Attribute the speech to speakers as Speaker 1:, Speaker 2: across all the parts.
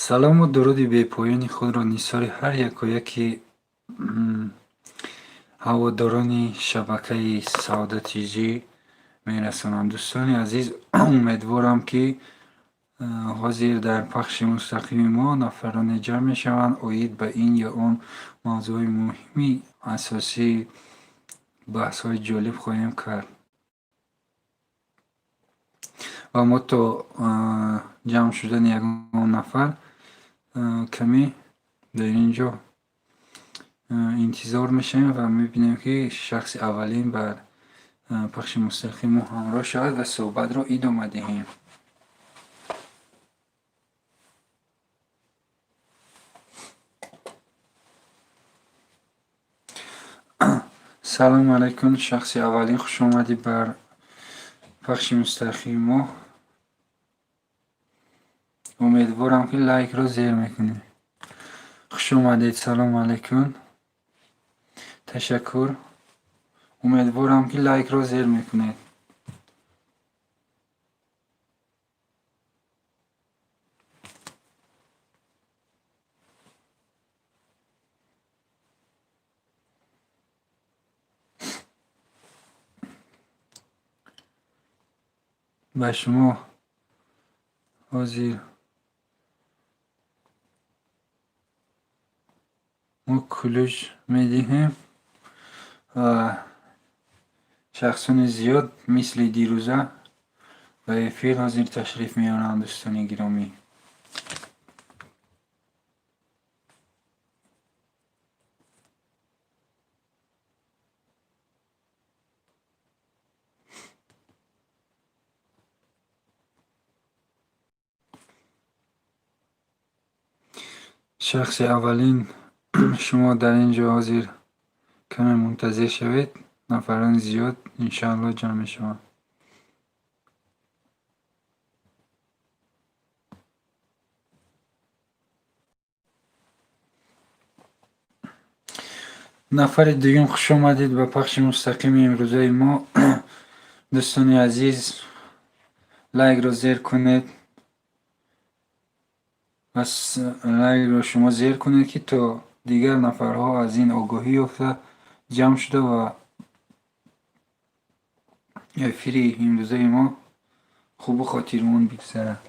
Speaker 1: салому дуруди бепоёни худро нисори ҳар яку яки ҳаводорони шабакаи Саодати Жи мерасонам. Дӯстони азиз, умедворам, ки ҳозир дар пахши мустақими мо нафароне ҷамъ мешаванд, оид ба ин ё он мавзӯи муҳими асосии баҳсҳои ҷолиб хоҳем кард. ва мо то ҷамъ шудани ягон нафар каме дар ин ҷо интизор мешавем ва мебинем, ки шахси аввалин бар пахши мустақими мо ҳамроҳ шавад ва суҳбатро идома диҳем. салому алайкум, шахси аввалин, хуш омадӣ бар пахши мустақими мо. умедворам, ки лайкро зер мекунед. хуш омадед. салому алайкум. ташаккур. умедворам, ки лайкро зер мекунед. ба шумо ҳозир мо кулӯч медиҳем ва шахсони зиёд мисли дирӯза ба эфир ҳозир ташриф меоранд. дӯстони гиромӣ, шахси аввалин, шумо дар ин ҷо ҳозир каме мунтазир шавед. нафарони зиёд иншоалло ҷамъ мешаванд. нафари дуюм, хуш омадед ба пахши мустақими имрӯзаи мо. дӯстони азиз, лайкро зер кунед ва лайкро шумо зер кунед, ки то дигар нафарҳо аз ин огоҳӣ ёфта ҷамъ шуда ва эфири имрӯзаи мо хубу хотирмон бигзарад.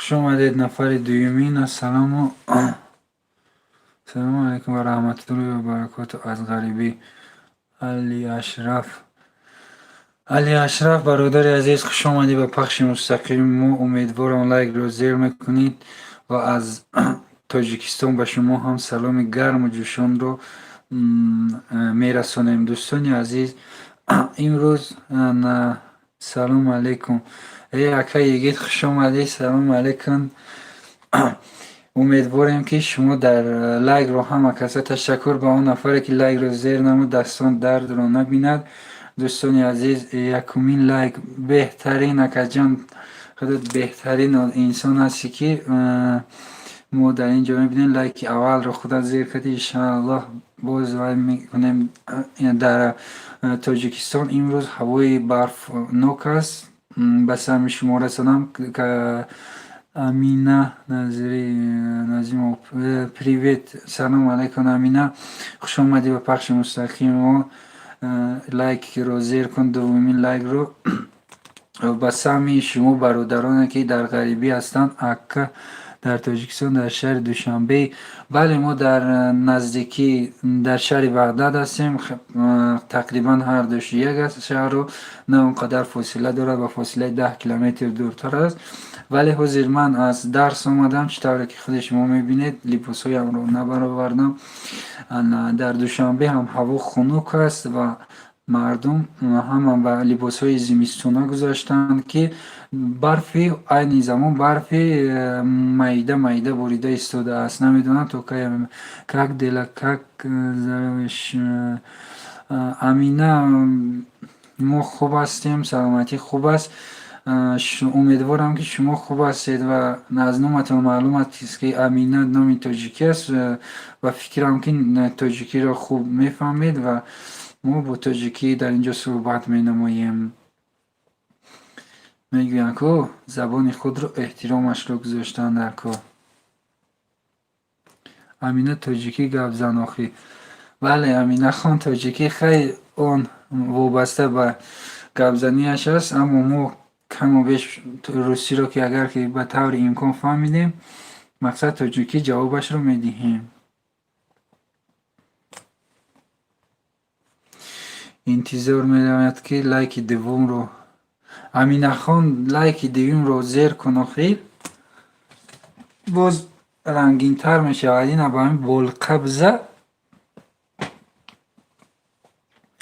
Speaker 1: хуш омадед нафари дуюмин. салому алайкум ва раҳматуллоҳи ва баракоту. аз ғарибӣ. али ашраф, бародари азиз, хуш омадед ба пахши мустақими мо. умедворам лайкро зер мекунед ва аз тоҷикистон ба шумо ҳам саломи гарму ҷӯшонро мерасонем. дӯстони азиз, имрӯз салому алайкум. ака йигит, хуш омадед. салому алайкум. умедворем, ки шумо дар лайкро ҳама каса ташаккур ба он нафаре, ки лайкро зер намуд, дастон дардро набинад. дӯстони азиз, якумин лайк беҳтарин акаҷон, беҳтарин инсон ҳасти, ки мо дар ин ҷо мебинем. лайки аввалро худат зер кардӣ. иншоаллоҳ боз вай мекунем. дар тоҷикистон имрӯз ҳавои барфнок аст. ба сами шумо расонам амина назимов. привет. салому алайкум амина, хуш омадӣ ба пахши мустақими мо. лайкро зер кун, дуввумин лайкро. ба сами шумо бародароне, ки дар ғарибӣ ҳастанд. ака дар тоҷикистон, дар шаҳри душанбе. бале, мо дар наздикӣ дар шаҳри бағдад ҳастем. тақрибан ҳарду як аст шаҳрро, на он қадар фосила дорад, ба фосилаи 10 километр дуртар аст. вале ҳозир ман аз дарс омадам. чӣ тавре ки худи шумо мебинед, либосҳоямро набаровардам. дар душанбе ҳам ҳаво хунук аст ва мардум ҳама ба либосҳои зимистона гузоштанд, ки барфи айни замон барфи майда майда бурида истодааст. Намедонам то как дела, как Амина, мо хуб ҳастем, саломатӣ хуб аст. Умедворам, ки шумо хуб ҳастед ва аз номатон маълум аст, ки Амина номи тоҷикӣ аст ва фикрам, ки тоҷикиро хуб мефаҳмед ва мо бо тоҷикӣ дар инҷо суҳбат менамоем. Мегӯянд, ку забони худро эҳтиромашро гузоштан дар кор. Амина тоҷикӣ гап зан охӣ. Бале, Аминахон тоҷикӣ хеле он вобаста ба гапзаниаш аст, аммо мо каму беш русиро ки агар ки ба таври имкон фаҳмидем, мақсад тоҷикӣ ҷавобашро медиҳем. интизор менамояд, ки лайки дуввумро Аминахон лайки дуввумро зер кун охир. Боз рангинтар мешавад. Ина ба ҳамин болқабза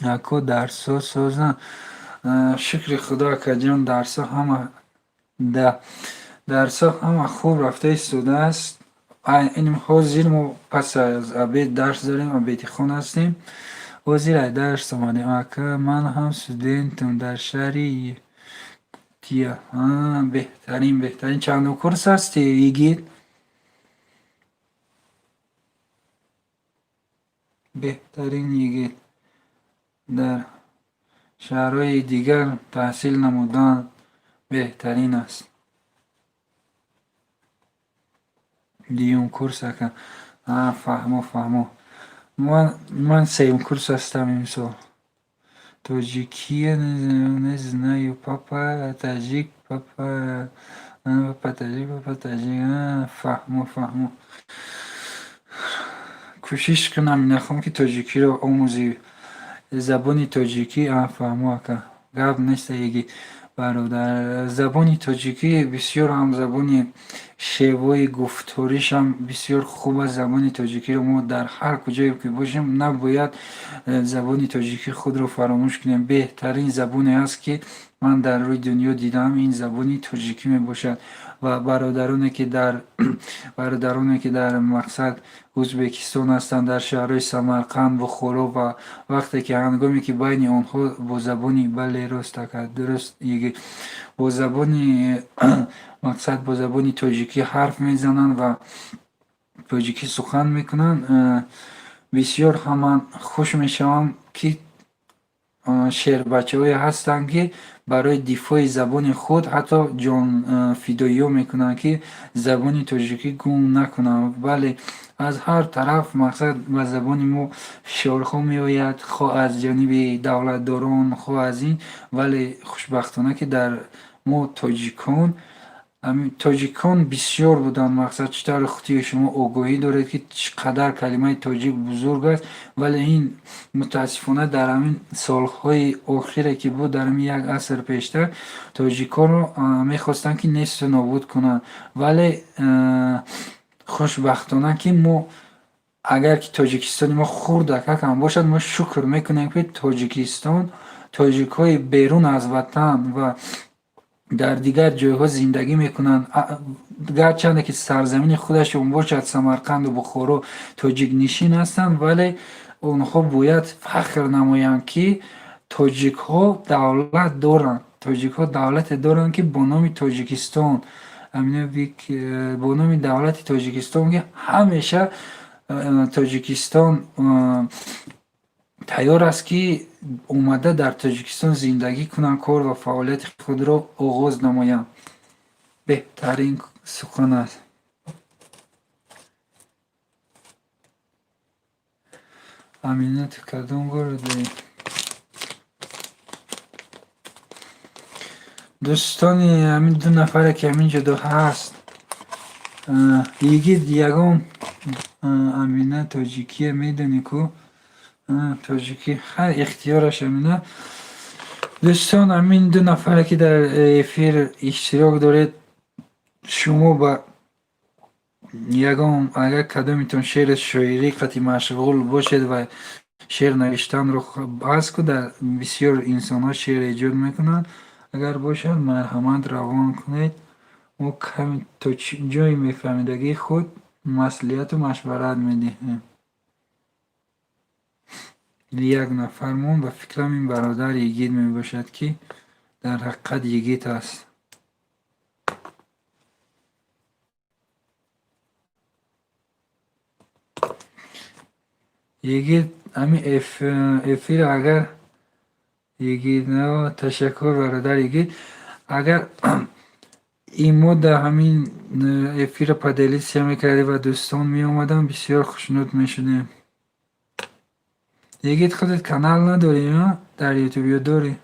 Speaker 1: яко дарсо соза. Шукри худо акаҷон, дарсо ҳама хуб рафта истодааст. Ҳозир мо пас аз абед дарс дорем, абеди хон ҳастем. Ҳозир ай дарс омадем. Ака ман ҳам студентам дар шаҳри Тия. Беҳтарин. Чандум курс ҳастӣ, Игит? Беҳтарин, Игит. Дар шаҳрҳои дигар таҳсил намудан беҳтарин аст. Дуюм курс ака. Фаҳмо. Ман сеюм курс ҳастам имсол. Тоҷикия не знаю. Папа таҷик. Фаҳмо. Кӯшиш кун, Аминахон, ки тоҷикиро омӯзӣ. Забони тоҷикӣ фаҳмо ака. Гап нест иги бародар. Забони тоҷикӣ бисёр ҳам забони шевои гуфторишам бисёр хуб аст. Забони тоҷикиро мо дар ҳар куҷое ки бошем набояд забони тоҷикӣ худро фаромӯш кунем. Беҳтарин забоне аст, ки ман дар рӯи дунё дидам, ин забони тоҷикӣ мебошад. Ва бародароне ки дар мақсад Узбекистон ҳастанд, дар шаҳрҳои Самарқанд, Бухоро, ва вақте ки ҳангоме ки байни онҳо бо забони дуруст бо забони мақсад бо забони тоҷикӣ ҳарф мезананд ва тоҷикӣ сухан мекунанд, бисёр ҳаман хуш мешавам, ки шербачаҳое ҳастанд, ки барои дифои забони худ ҳатто ҷонфидоиё мекунанд, ки забони тоҷикӣ гум накунанд. Бале, аз ҳар тараф мақсад ба забони мо фишорҳо меояд, хоҳ аз ҷониби давлатдорон, хоҳ аз ин. Вале хушбахтона, ки дар мо тоҷикон бисёр буданд. Мақсад чутар худи шумо огоҳӣ доред, ки чӣ қадар калимаи тоҷик бузург аст. Вале ин мутаассифона дар ҳамин солҳои охире ки буд, дар ҳамин як аср пештар, тоҷиконро мехостанд, ки несту нобуд кунанд. Вале хушбахтона, ки мо агар ки Тоҷикистони мо хурдакак ҳам бошад, мо шукр мекунем, ки Тоҷикистон тоҷикҳои берун аз ватан ва дар дигар ҷойҳо зиндагӣ мекунанд. Гарчанде ки сарзамини худашон бошад Самарқанду Бухоро тоҷикнишин ҳастанд, вале онҳо бояд фахр намоянд, ки тоҷикҳо давлате доранд, ки бо номи Тоҷикистон, бо номи давлати Тоҷикистон, ки ҳамеша Тоҷикистон тайёр аст, ки омада дар Тоҷикистон зиндагӣ кунанд, кор ва фаъолияти худро оғоз намоянд. Беҳтарин сухан аст. Амина, ту кадом городи? дӯстони ҳамин ду нафаре ки ҳамин ҷудо ҳаст, Игит ягон Амина тоҷикия медонӣ ку? Тоҷикӣ ихтиёраш Амина. дӯстон, ҳамин ду нафаре ки дар эфир иштирок доред, шумо ба ягон агар кадомитон шеъру шоирӣ қати машғул бошед ва шеър навиштанро баҳс ку. Дар бисёр инсонҳо шеър эҷод мекунанд. Агар бошад марҳамат равон кунед. Мо каме то ҷои мефаҳмидагии худ маслиҳату машварат медиҳем. Як нафармон ба фикрам ин бародар йигит мебошад, ки дар ҳақиқат йигит аст. Йигит ҳамин эфир агар йигит ташаккур бародар йигит. Агар имо дар ҳамин эфира поделитсия мекардӣ ва дӯстон меомаданд, бисёр хушнуд мешудем. Йигит худат канал надорӣ дар ютуб ё дорӣ?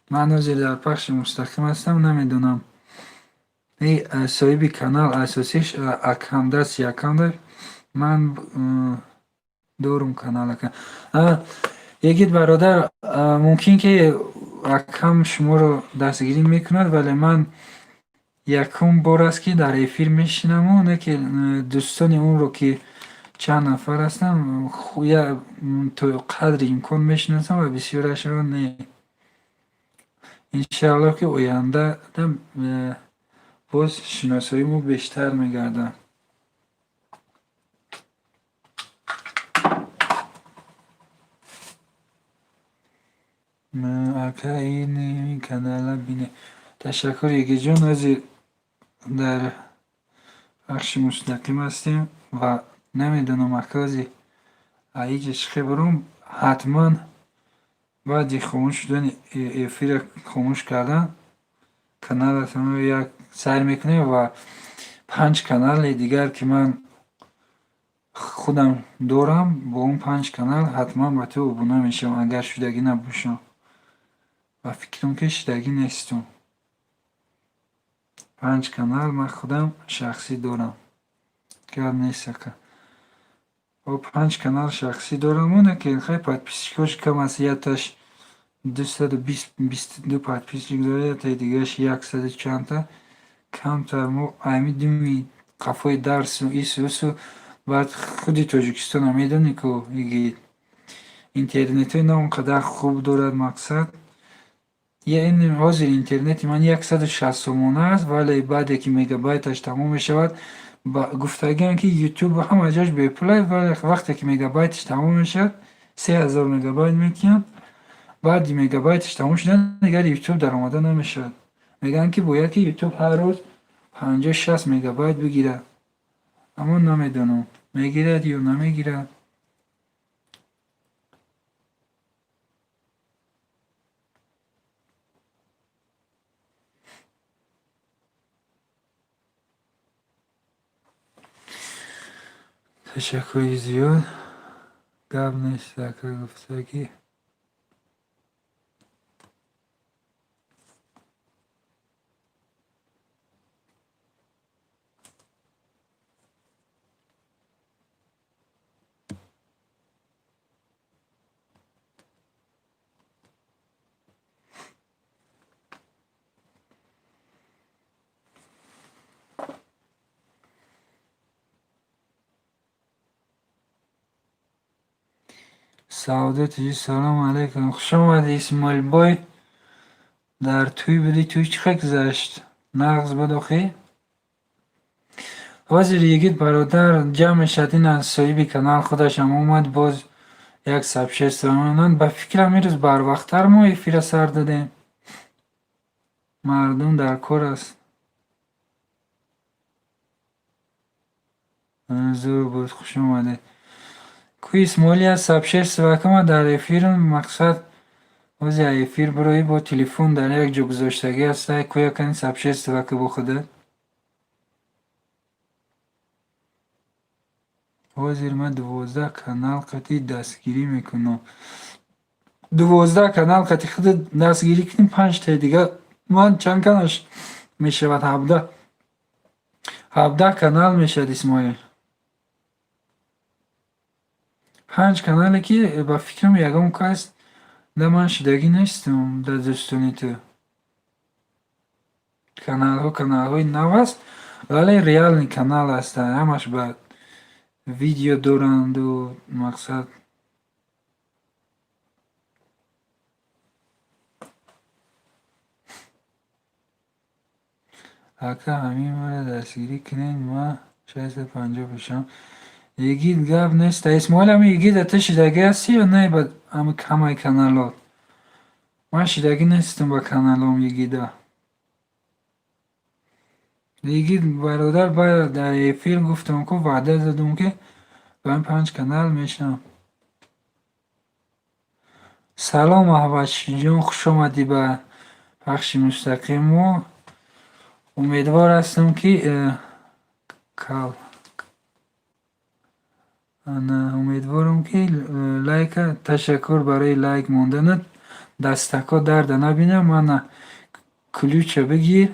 Speaker 1: Ман ҳозир дар пахши мустақим ҳастам, намедонам соҳиби канал асосиш аккаунт ё аккаунт даст. Ман дорум каналака. Йигит бародар, мумкин ки аккаунт шуморо дастгирӣ мекунад, вале ман якум бор аст ки дар эфир мешинаму, не ки дӯстони онро ки чанд нафар ҳастанд то қадри имкон мешинасам ва бисёрашро не. Иншаллоҳ ки оянда боз шиносоимо бештар мегардад. Ака ин канала бине. Ташаккур Йигитҷон, ҳозир дар бахши мустақим ҳастем ва намедонам ака ҳозир аиҷа чихе бурум. Ҳатман баъди хомӯш шудани эфира хомӯш кардан каналатонро як сайр мекунем ва 5 канали дигар ки ман худам дорам, бо он 5 канал ҳатман ба ту обуна мешавам, агар шудагӣ набошам. Ва фикрам ки шудагӣ нестум. 5 канал ман худам шахсӣ дорам. Гап нест ака. Бо 5 канал шахсӣ дорам, оне ки хай подписчикош кам аст, яташ 222 подписчик дорад, ятаи дигараш 100 чандта камтар. Мо амидуми қафои дарсу исусу баъд худи Тоҷикистонро медонӣ ку Йигит интернетҳои на он қадар хуб дорад. Мақсад яъне ҳозир интернети ман 160 сомона аст, вале баъде ки мегабайташ тамом мешавад, гуфтагиам ки ютуб ҳама ҷош беплай, вале вақте ки мегабайташ тамом мешавад 3000 мегабайт мекунад. баъди мегабайташ тамом шудан дигар ютуб даромада намешавад. Мегӯянд ки бояд ки ютуб ҳар рӯз 50-60 мегабайт бигирад. Аммо намедонам мегирад ё намегирад. Ташаккури зиёд. Гап нест ака гуфтагӣ. Саодати салом алейкум. Хуш омадӣ Исмоилбой. Дар тӯй будӣ? Тӯй чӣ хел гузашт? Нағз буд охӣ? Ҳозир Йигит бародар ҷамъ мешавад, ин аз соҳиби канал худашам омад, боз як сабшест монанд. Ба фикрам имрӯз барвақттар мо эфира сар додем. Мардум дар кор аст. зур буд. Хуш омадед. Ку Исмоили аз сабшест вакама дар эфирм. Мақсад ҳозир эфир бироӣ бо телефон дар як ҷо гузоштагӣ ҳастай, ку якани сабшест вака бо худат. ҳозир ман 12 канал қати дастгирӣ мекунам. 12 канал қати худат дастгирӣ кунӣ, 5 таи дигар ман чанд каналш мешавад? 17 канал мешавад Исмоил. 5 канале ки ба фикрам ягон кас да ман шудагӣ нестам дар дӯстони ту. Каналҳои нав аст. вале реални канал аст, ҳамаш ба видео доранду мақсад ака ҳамин мара дастгирӣ кунед, ма 650 пешам. Игид гап нест. Исмоил ҳами игида ту шидагӣ ҳасти ё не ба ҳамаи каналот? Ман шидагӣ нестам ба каналом игида. Игид бародар ба дар эфир гуфтам ку ваъда дадум ки ба ин 5 канал мешавам. Салом Аҳвазчиҷон, хушомадӣ ба пахши мустақимо. Умедвор ҳастам ки умедворам ки лайка, ташаккур барои лайк монданат. Дастакҳо дарда набинам, мана ключа бигир.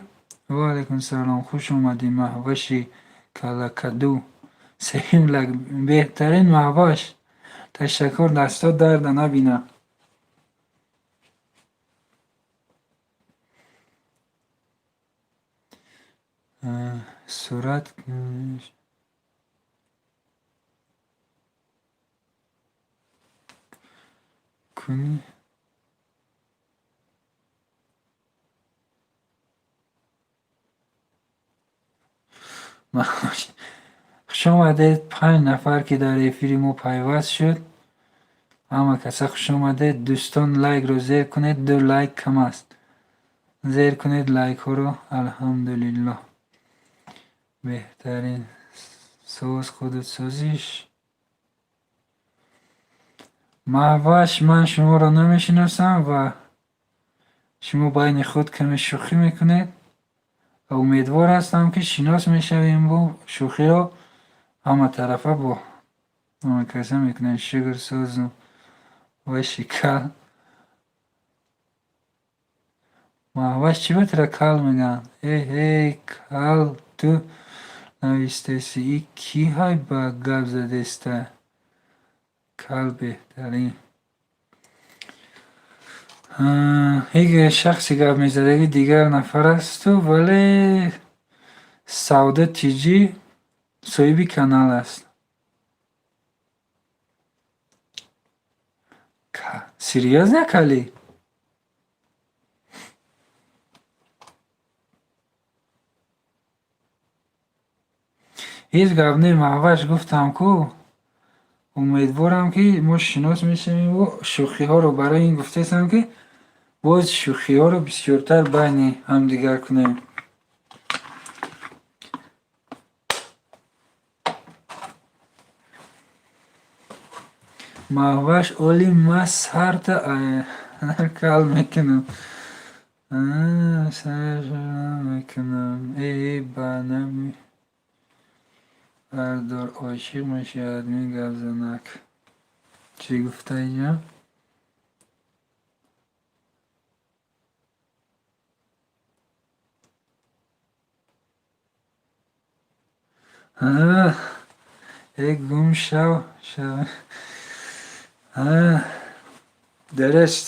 Speaker 1: Ва алайкум салом, хуш омадӣ Маҳваши Калакаду. Сеюм лайк, беҳтарин Маҳваш. Ташаккур, дастҳо дарда набинам. сурат кунӣ. хушомадед 5 нафар ки дар эфири мо пайваст шуд. ҳама каса хушомадед. Дӯстон лайкро зер кунед, 2 лайк кам аст. зер кунед лайкҳоро. Алҳамдулиллоҳ. беҳтарин соз худсозиш. Маҳваш, ман шуморо намешиносам ва шумо байни худ каме шӯхӣ мекунед. умедвор ҳастам ки шинос мешавем бо шӯхиро ҳаматарафа бо ҳама каса мекунем. шугрсозу ва шикар. Маҳваш чӣ батра кал мегӯянд? Эй кал, ту навистеси, и кӣ ҳай ба гап задеста? Кал беҳтарин. ик шахси гап мезадаги дигар нафар асту, вале Савда Тиҷӣ соҳиби канал аст. Серьёзно калӣ? ҳеҷ гап не, Маҳваш гуфтам ку умедворам ки мо шинос мешавем ва шӯхиҳоро барои ин гуфтастам ки боз шӯхиҳоро бисёртар байни ҳамдигар кунем. Маҳваш оли ма сарта кал мекунам. Ба нами бардор, ошиқ мешавад, мегап занак. Чӣ гуфта инҷа? гум шав. Дараст.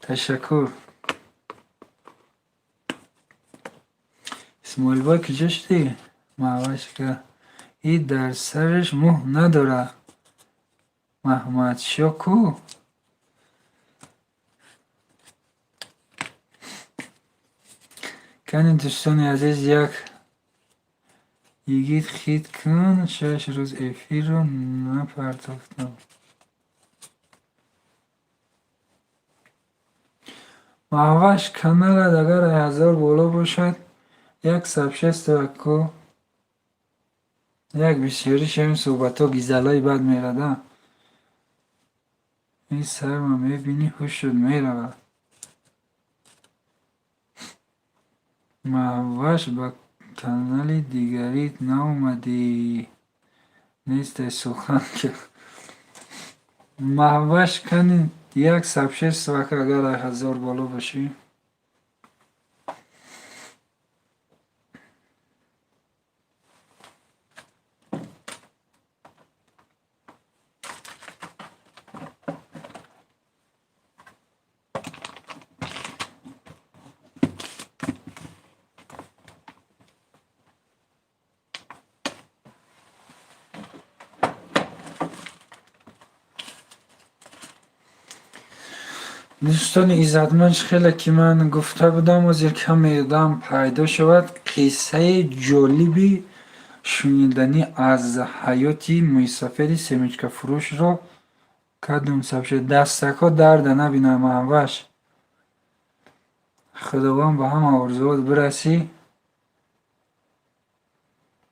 Speaker 1: Ташаккур. Исмоилбой куҷо шудӣ? Маҳвашка и дар сараш мӯҳ надорад. Маҳмадшо ку? кани дӯстони азиз, як игид хит кун. 6 рӯз эфирро напартофтам. Маҳваш, каналат агар 1000 боло бошад, як сабшест ку як бисёрӣ шавем, суҳбатҳо гизалои бад мерада. Ин сарма мебинӣ ҳушот меравад. Маҳваш, ба канали дигарит наомадӣ? Нестай сухан ки Маҳваш, кани як сабшест вака агар 1000 боло бошӣ. دوستان عزتمند، خیلی که من گفته بودم و زیر کم ادام پیدا شود قصه جالبی شنیدنی از حیاتی مسافری سمیچکه فروش را کدوم سبشه دستکا درد نبینم هموش. خداوند به همه آرزوات برسی.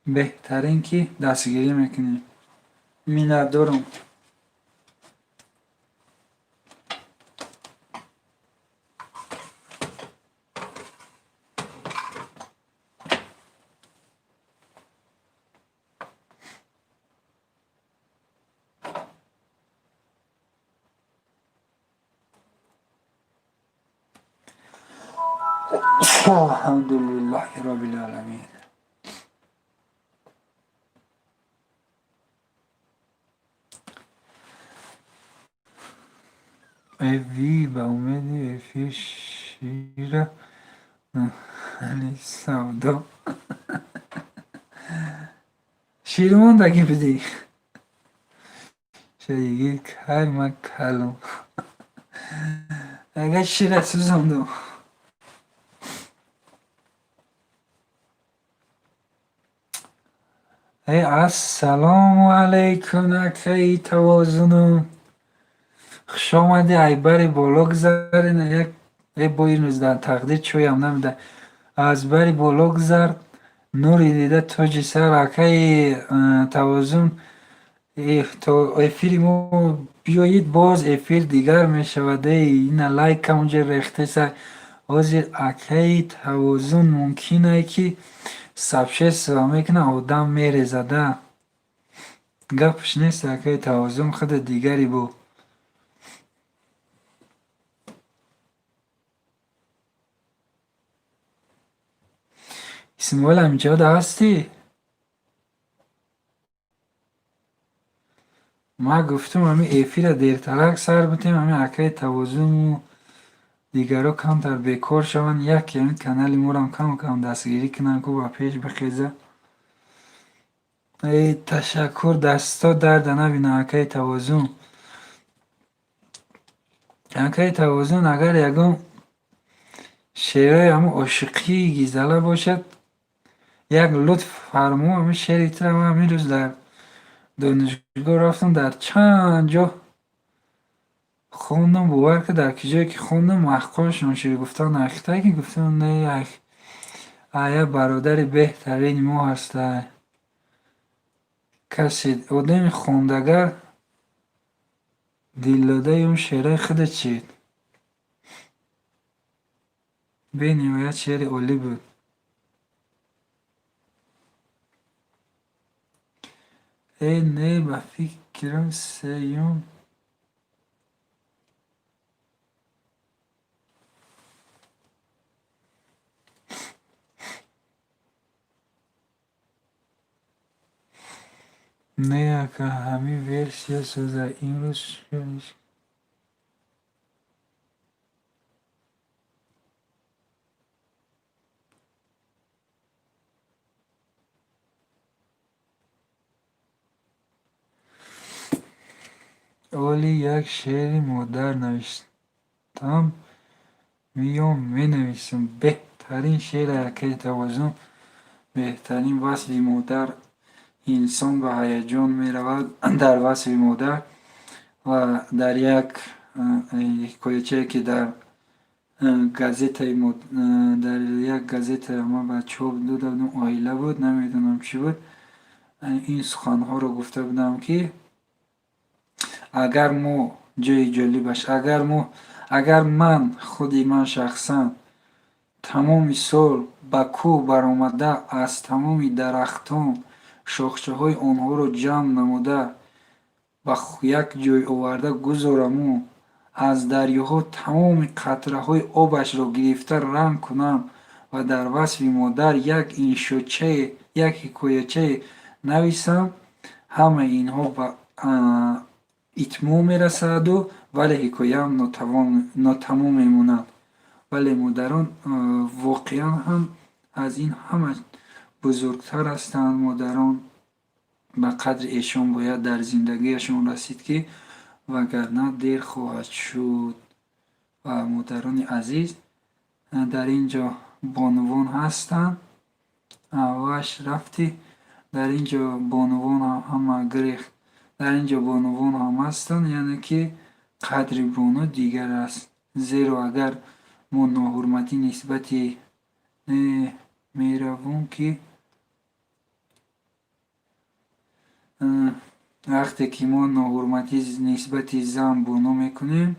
Speaker 1: بهترین که دستگیری میکنی. میندارم. الحمدلله رب العالمین. اوی به امید افی شیر علی سودا شیرمان دکی بدی شایگی کل من کلم اگه شیر سوزم دو. ای السلام علیکم اکفی توازنم خوش آمدی. ای بری بالا گذارین یک ای با این روز در تقدیر چوی هم نمیده. از بری بالا گذار نوری دیده تاج سر اکای توازن. افیر ما بیایید باز افیر دیگر می شوده. این لایک هم اونجا ریخته سر حاضر اکای توازن ممکنه که سبشه سوا میکنه آدم میره زده. گپش نیست اکای توازن خود دیگری بود. اسماعیل همینجا هستی؟ ما گفتم همین ایفی را دیرترک سر بتیم همین اکای توازن و دیگرها کمتر بیکار شون. یک همین کانال ما را کم دستگیری کنن که با پیش بخیزه. ای تشکر دستا درد نبینه اکای توازن. اکای توازن اگر یکم شعرهای همون عاشقی گیزله باشد یک لطف فرمو. همین شعری تر همین روز در دانشگاه رفتم در چند جا خوندم. باور که در کجایی که خوندم محققشون شده گفتن اخته که گفتم نه آیا برادر بهترین ما هسته. کسی آدم خوندگر دلداده اون شعرهای خود چید. به نهایت شعر عالی بود. ای نه به فکرم سیوم نه که همین ورسیا سوزه این روز شدش. اولی یک شعر مادر نوشتم میام می نویسم. بهترین شعر اکای توازن. بهترین وصف مادر. انسان به هیجان می رود در وصف مادر و در یک حکایچه که در گازت در یک گازت ما به چوب دادم آیله بود نمیدونم چی بود. این سخنها رو گفته بودم که اگر ما جای جالبش اگر من خودی من شخصا تمام سال به کوه برآمده از تمام درختان شاخچه های آنها رو جمع نموده به یک جای آورده گذارم و از دریاها تمام قطره های آبش را گرفته رنگ کنم و در وصف مادر یک انشاچه یک حکایچه نویسم، همه اینها به اتمام میرسد و ولی حکایم ناتمام میموند. ولی مادران واقعا هم از این همه بزرگتر هستند. مادران به قدر ایشان باید در زندگیشان رسید که وگرنه دیر خواهد شد. و مادران عزیز. در اینجا بانوان هستند. واش رفتی. در اینجا بانوان همه گریخت. در اینجا بانوان هم هستند، یعنی که قدر بانو دیگر است. زیرا اگر ما ناحرمتی نسبتی میرویم که وقتی که ما ناحرمتی نسبت زن بانو میکنیم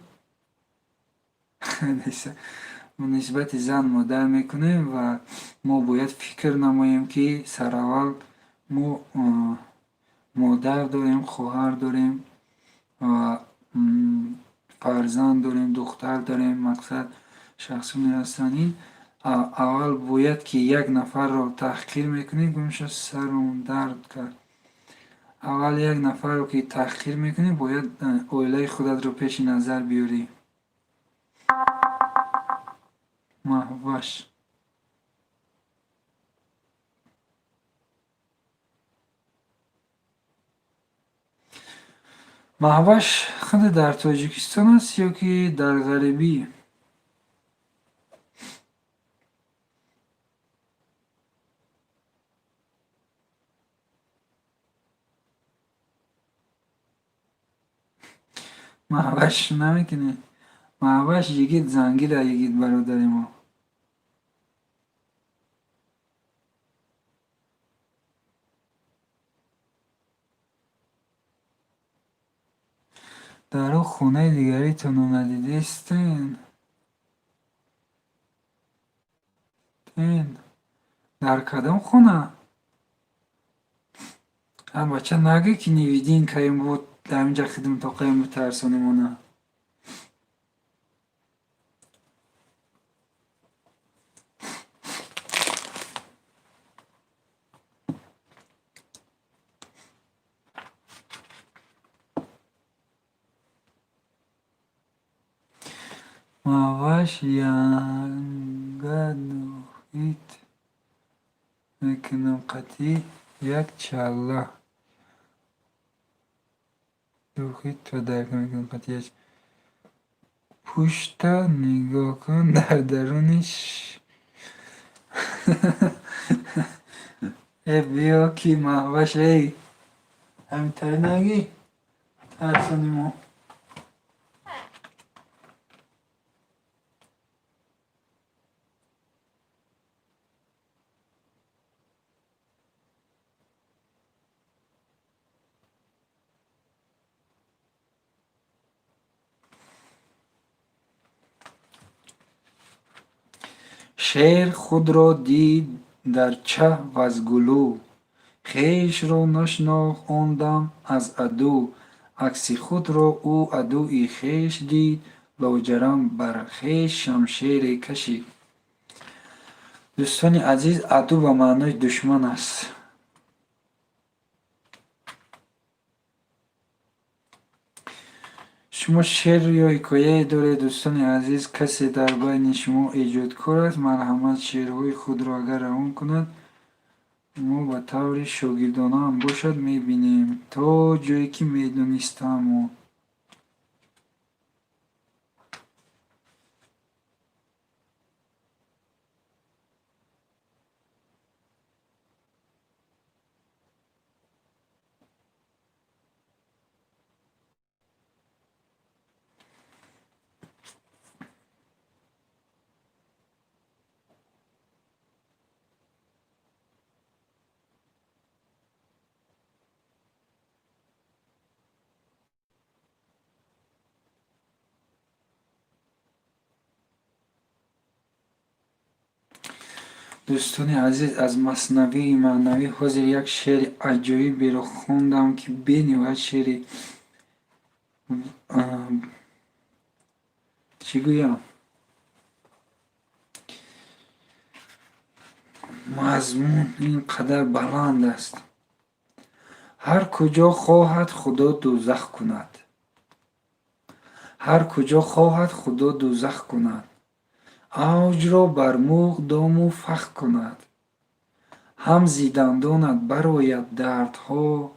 Speaker 1: نسبت زن مادر میکنیم و ما باید فکر نماییم که سر اول ما مادر داریم، خواهر داریم و فرزند داریم، دختر داریم. مقصد شخصونی هستن. این اول باید که یک نفر رو تحقیر میکنیم گمشه سرم درد کرد. اول یک نفر رو که تحقیر میکنی باید عائله خودت رو پیش نظر بیاری. مهوش مهوش خود در تاجیکستان است یا که در غربی؟ مهوش نمیکنه. مهوش یگید زنگیره، یگید برادر ما. در او خونه دیگری تونو ندیدستین؟ در کدام خونه؟ هم بچه نگه که نیویدین که این بود در اینجا خدمت تا قیم بترسانیمونه. مهوش ینگه نوحید میکنم قطعی یک چله دوخید و درک میکنم قطعی پشت نگاه کن در درونش. ای بیا کی مهوش ای همینطوری نگی ترسونیمو. شیر خود را دید در چه و از گلو، خویش را نشناخت آن دم از عدو. عکس خود را او عدوی خویش دید، لاجرم بر خویش شمشیر کشید. دوستان عزیز، عدو به معنای دشمن است. شما شعر یا حکایه دارید دوستان عزیز؟ کسی در بین شما ایجادکار است؟ مرحمت شعرهای خود را اگر روان کند ما به طور شاگردانه هم باشد میبینیم تا جایی که میدونستم. دوستان عزیز، از مثنوی معنوی حاضر یک شعر عجایبی را خوندم که بنویسد شعر چی گویم مضمون اینقدر بلند است. هر کجا خواهد خدا دوزخ کند، هر کجا خواهد خدا دوزخ کند، اوج را بر موغ دام و فخ کند. هم ز دندانت برآید دردها،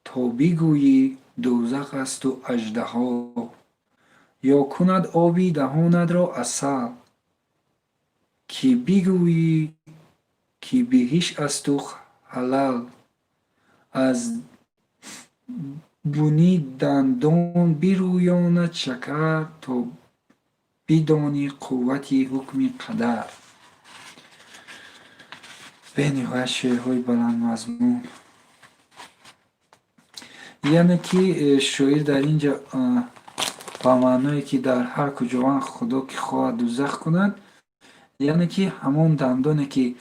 Speaker 1: تا بگویی دوزخ است و اژدها. یا کند آبی دهانت را عسل. کی بگویی که بهش از تو حلال، از بونی دندان برویاند شکر، تا بدانی قوت حکم قدر. به نهایت شعرهای بلند مضمون. یعنی که شاعر در اینجا با معنایی که در هر کجا خدا که خواهد دوزخ کند، یعنی که همون دندانی که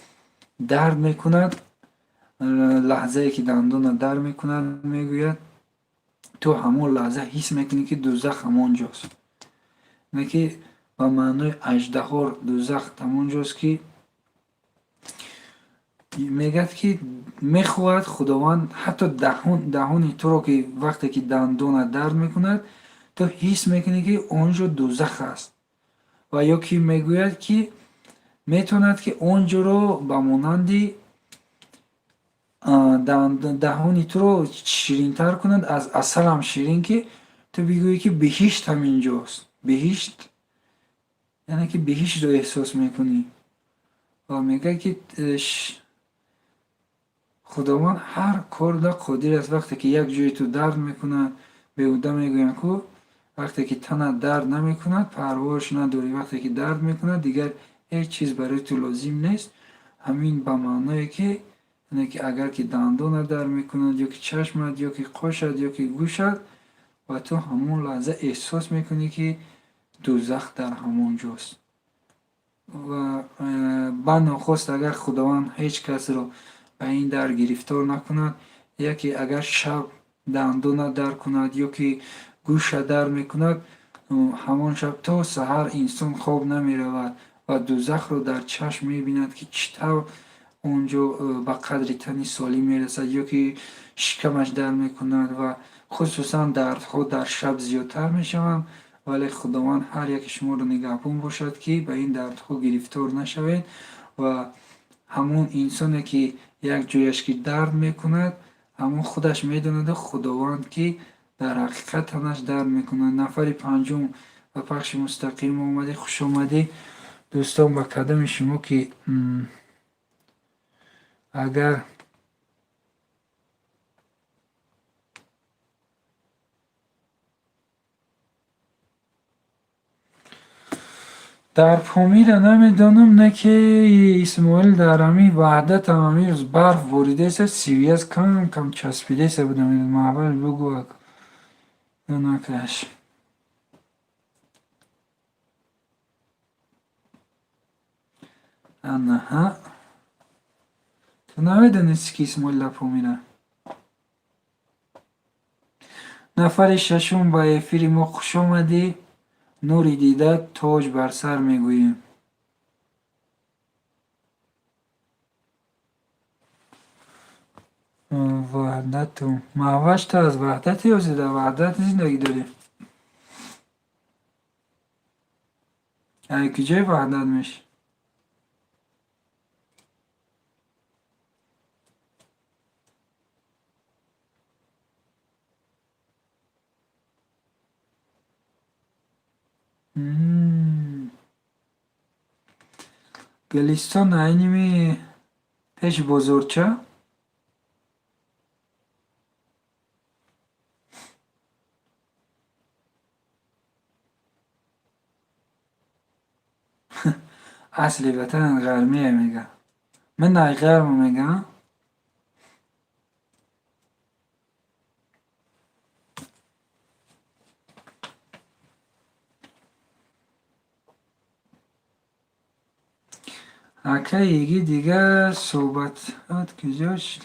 Speaker 1: درد میکند، لحظه که دندان درد میکند میگوید تو همون لحظه حس میکنی که دوزخ همونجاست. یعنی که با معنای اژدها دوزخ همونجاست که میگد که میخواهد خداوند حتی دهان تو رو که وقتی که دندان درد میکند تو حس میکنی که اونجا دوزخ است. و یا که میگوید که میتوند که اونجا رو به مانندی دهانی تو رو شیرین‌تر کند از عسل هم شیرین، که تو بگویی که بهشت هم اینجاست. بهشت یعنی که بهشت رو احساس میکنی. و میگه که خداوند هر کار را قادر است. وقتی که یک جای تو درد میکنه به اوده میگوین که وقتی که تنت درد نمیکند پرواش نداری، وقتی که درد میکند دیگر هیچ چیز برای تو لازم نیست. همین به معنایی که یعنی که اگر که دندان درد میکند یا که چشمت یا که قشت یا که گوشت، و تو همون لحظه احساس میکنی که دوزخ در همون جاست. و با ناخواست اگر خداوند هیچ کس رو به این در گرفتار نکند، یکی اگر شب دندان در کند یا که گوش در میکند، همان شب تا سحر انسان خواب نمی رود و دوزخ رو در چشم میبیند که چطور اونجا به قدر تنی سالی میرسد یا که شکمش در میکند. و خصوصا دردها در شب زیادتر میشوند. ولی خداوند هر یک شما رو نگهبان باشد که به این دردها گرفتار نشوید. و همون انسانی که یک جایش که درد میکند همون خودش میدوند خداوند که در حقیقت تنش درد میکند. نفر پنجم و پخش مستقیم آمده. خوش آمده دوستان با قدم شما که اگر در پامیر نمیدانم نه که اسماعیل در همی وحدت هم همی روز برف بریده است، سیوی از کم چسبیده است بودم. اول بگو نکش نه تو نمیدانستی که اسماعیل در پامیره. نفر ششم با افیر ما خوش آمدی. نوری دیده تاج بر سر میگوییم. وحدت و محوش تا از وحدت یا زیده وحدت زندگی داری. ای کجای وحدت میشه؟ گلستان اینمی پیش بزرگچه اصلی وطن غرمیه میگه. من نای غرم میگم. اکه یکی دیگه صحبت کجاش.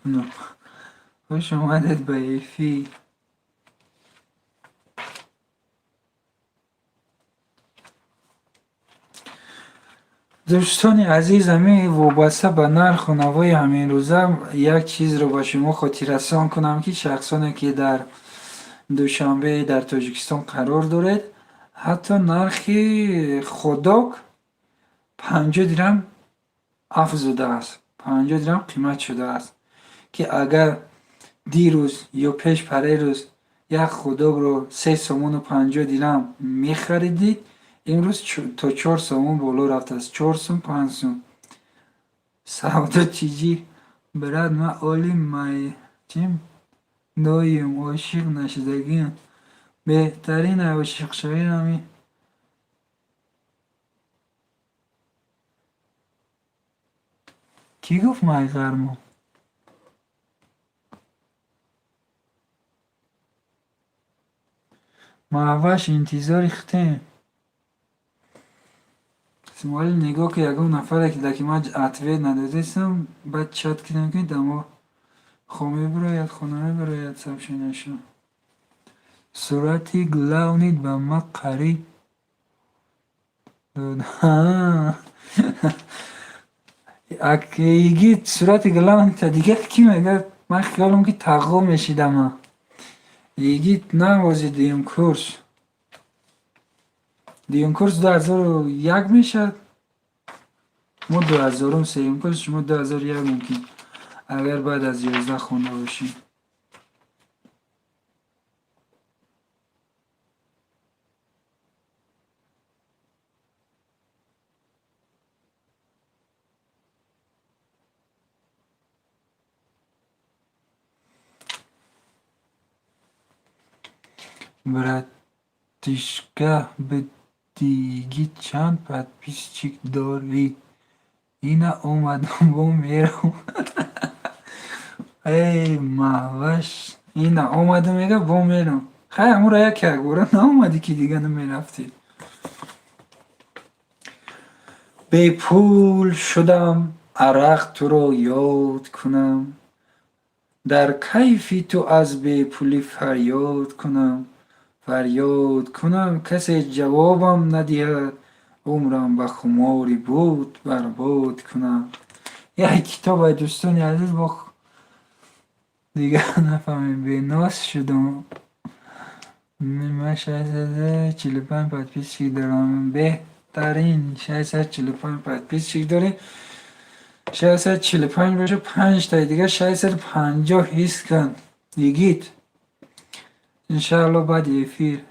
Speaker 1: نه خوش اومدید به ایفی. دوستان عزیز، همین وابسته به نرخ و نوای همین روزه یک چیز رو به شما خاطررسان کنم که شخصانی که در دوشنبه در تاجیکستان قرار دارد، حتی نرخ خودک 50 درم افزوده است، 50 درم قیمت شده است که اگر دیروز یا پیش پره روز یک خودک رو 3 سومون و 50 درم میخریدید، امروز تا 4 سومون بالا رفته است، 4 سوم 5 سوم. سودا چیجی برد من عالی مای چیم دایم عاشق نشدگیم، بهترین عاشق شوی همی. کی گفت مای غرمو؟ محوش انتظار ختیم ولی نگاه که یکم نفره که دکی من اتوه ندادستم بعد چت کردم که دما خامه براید خانمه براید سبشی نشو صورتی گلاونید به ما قریب داد. اگه ایگی صورتی گلاونید تا دیگه کی میگه؟ من خیالم که تقا میشیدم. ایگی نوازی دیم کورس 2001 میشد، ما 2000 سیم کورس، شما 2001 ممکن اگر بعد از 11 خونده باشیم. براتیشگاه به دیگی چند подписчик داری؟ اینا اومدم با میرم. ای محوش اینا اومدم میگه با میرم، خیلی همون را یک گوره نه اومدی که دیگه نمیرفتی. بی پول شدم عرق تو رو یاد کنم، در کیفی تو از بی پولی فریاد کنم کسی جوابم ندهد، عمرم به خماری بود برباد کنم. یک کتاب دوستان عزیز با دیگه نفهمیم بی ناس شدم. من 645 подписчик دارم، بهترین 645 подписчик داره. 645 باشه 5 تا دیگه 650 حس کن دیگیت انشاءالله بعد افیر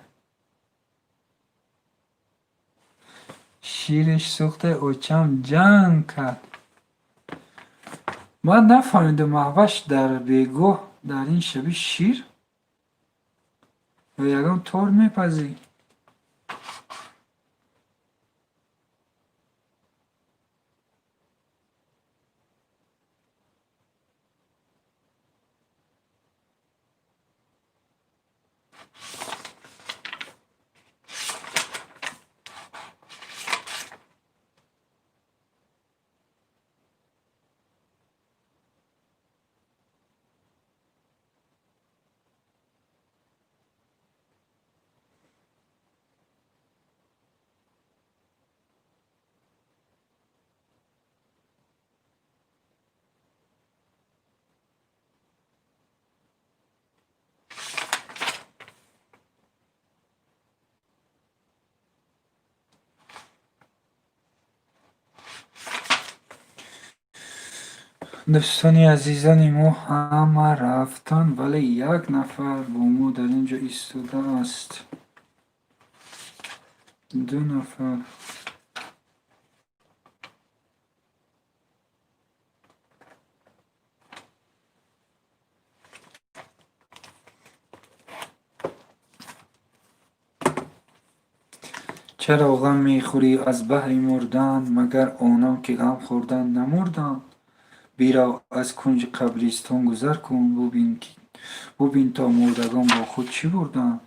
Speaker 1: شیرش سوخته اوچم جنگ کرد. من نفهمیدم محوش در بیگاه در این شبیه شیر یا یکم طور میپذی. دوستانی عزیزانی ما همه رفتن ولی یک نفر با ما در اینجا ایستاده است. 2 نفر چرا غم میخوری از بهر مردن، مگر آنان که غم خوردن نمردند. بیرو از کنج قبرستان گذر کن ببین تا مردگان با خود چی بردند.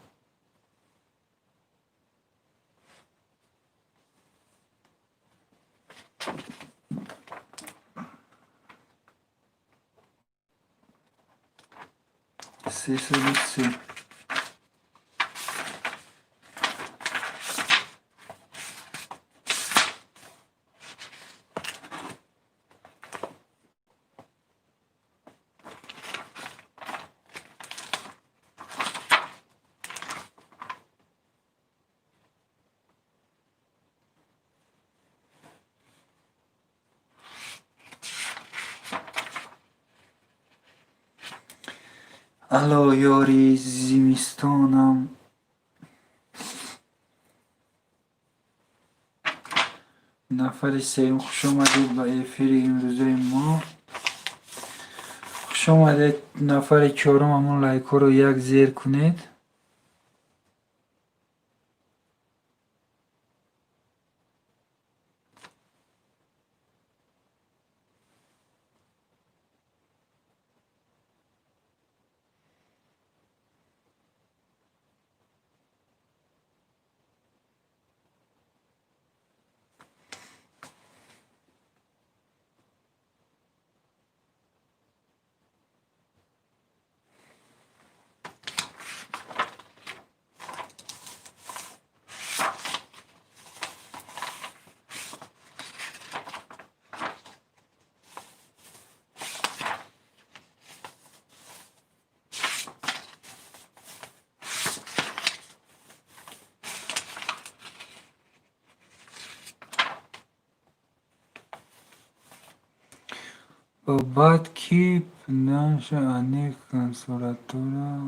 Speaker 1: سه الو یاری زمستانم. نفر سوم خوش آمدید به افیر امروزه ما. خوش آمدید. نفر چهارم همون لایک رو یک زیر کنید. با بعد کی پناش انیک کنسولاتورا.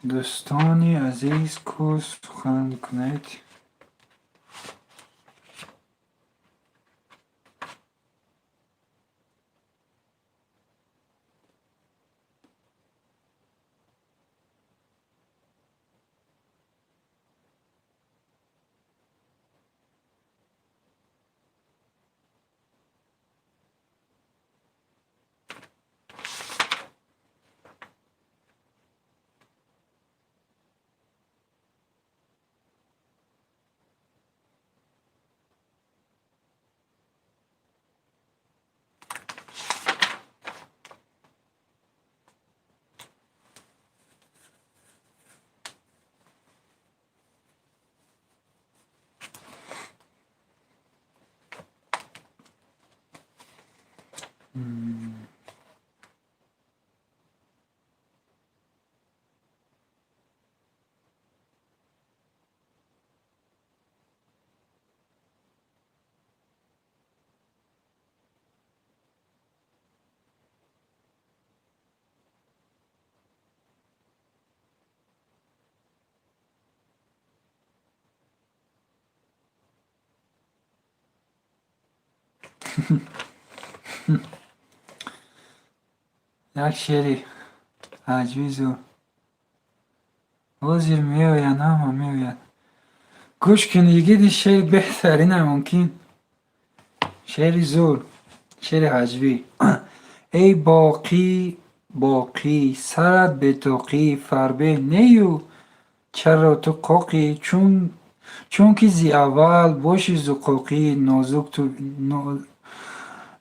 Speaker 1: دوستانی عزیز کو سخن کنید. як шери аҷвизу ҳозир меояд, ҳама меояд. гӯш кунӣ, гиди шери беҳтарина мумкин. шери зур, шери ҳаҷвӣ. эй боқӣ, боқӣ, сарат бетоқӣ, фарбеҳ нею, чаро ту қоқӣ? Чунки зи аввал боши зуқоқӣ,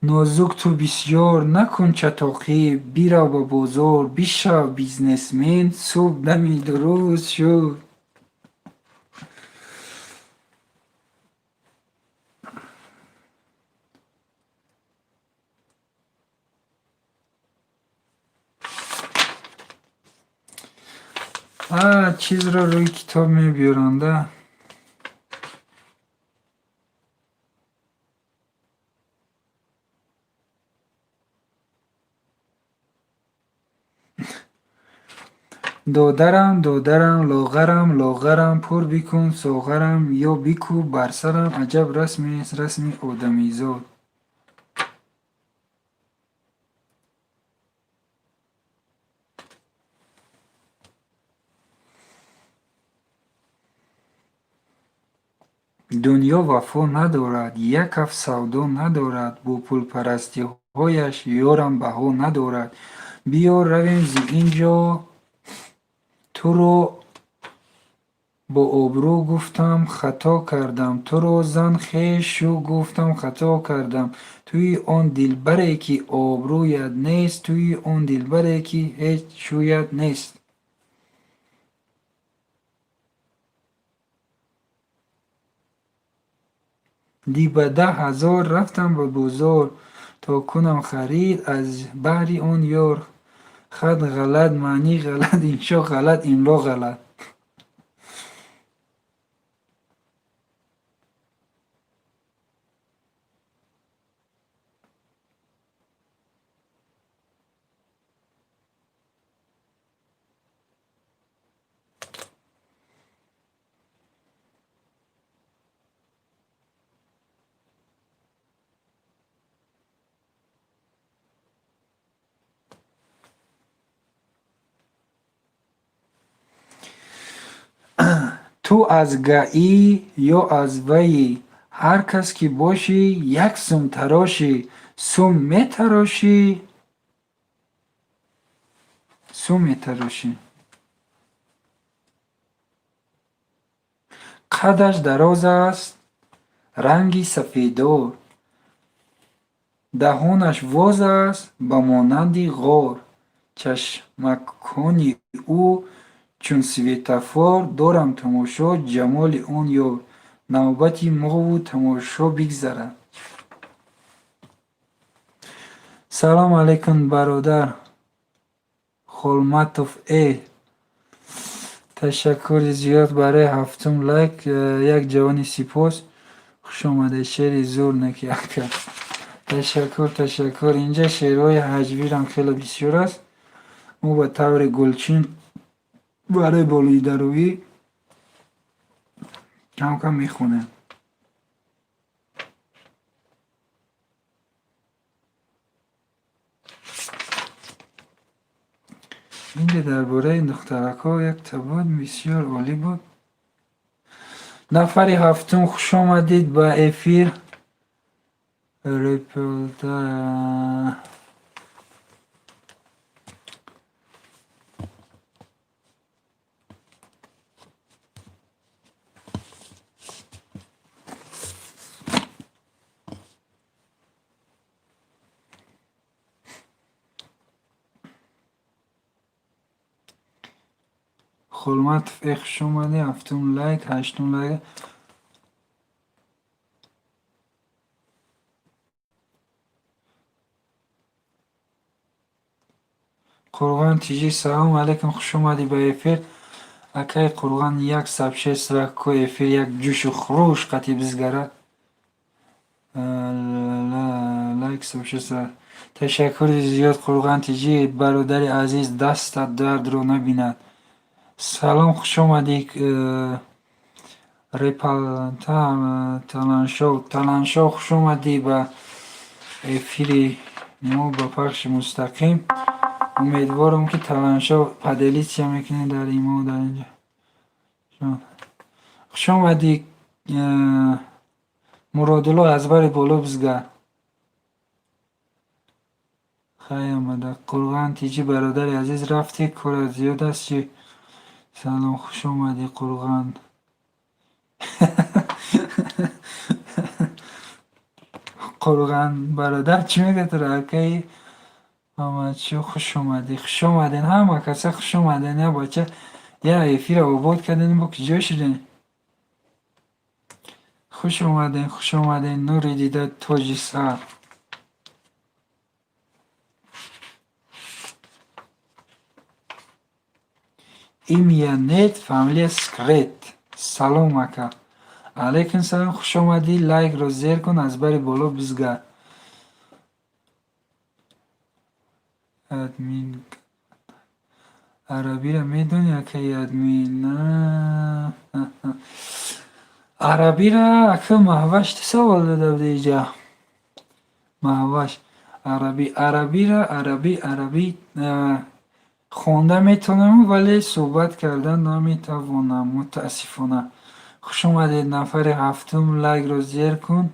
Speaker 1: нозук ту бисёр, накун чатоқӣ. Бирав ба бозор, бишав бизнесмен, субҳ дами дуруст шуд. чизро рӯи китоб мебиёранда. додарам, додарам, лоғарам, лоғарам, пур бикун соғарам, ё бикӯб бар сарам. Аҷаб расмест, расми одамизод. дунё вафо надорад, як ҳафт савдо надорад, бо пулпарастиҳояш ёрам баҳо надорад. биё равем зи ин ҷо, туро бо обрӯ гуфтам хато кардам, туро зан хеш шу гуфтам хато кардам. тӯи он дилбаре ки обрӯят нест, тӯи он дилбаре ки ҳеҷ шӯят нест. ди ба 10,000 рафтам ба бозор, то кунам харид аз баҳри он ёр. хат ғалат, маънӣ ғалат, иншо ғалат, имло ғалат. ту аз гаӣ ё аз вайӣ, ҳар кас ки бошӣ, як сум тарошӣ. сум метарошӣ. қадаш дароз аст, ранги сафедор. даҳонаш воз аст, ба монанди ғор. чашмакҳои ӯ чун светофор. дорам тамошо ҷамоли он ёр. навбати мову тамошо бигзарад. салом алейкум бародар Холматов ташаккури зиёд барои 7 лайк. як ҷавони сипос. хушомадед. шери зур неки ака. ташаккур. инҷа шеърҳои ҳаҷвирам хеле бисёр аст. мо ба таври гулчин барои болидаруӣ кам мехонем. инҷа дар бораи духтаракҳо як таблои бисёр олӣ буд. нафари 7 хушомадид ба эфир. репортаж Холматов хуш омадед. 7 лайк, 8 лайк. Қурған тижи салом алейкум, хуш омадӣ ба эфир. Акаи Қурған 106 раку эфир як ҷӯшу хурӯш қати бизгарад. лайк 106. ташаккури зиёд Қурған тижи. бародари азиз, дастат дардро набинад. салом, хуш омадӣ. таланшо, хуш омадӣ ба эфири мо ба пахши мустақим. Умедворам ки таланшо паделитсия мекунед дар имо дар инҷо. хуш омадӣ Муродулло аз бари боло бизгар. хай омада. Қурған тиҷи бародари азиз рафтӣ, корат зиёд аст чӣ? Салом, хуш омадӣ Қурған. Қурған бародар чӣ мегӯяд ракаи Амадшӯ, хуш омадӣ. Хуш омадин ҳама каса, хуш омадин. Я бача я эфира обод кардин, бо киҷо шудин? Хуш омадин. Нури дида тоҷи сар. Имя нет, фамилия секрет. Салом ака. Алейкум салом, хуш омадӣ. Лайкро зер кун, аз бари боло бизгар. Админ арабира медони акаи админ? На. Арабира ака маҳваш ту савол дода буди иҷа. Маҳваш арабира арабӣ хонда метавонам, вале суҳбат кардан наметавонам, мутаассифона. хуш омадед нафари ҳафтум. Лайкро зер кун.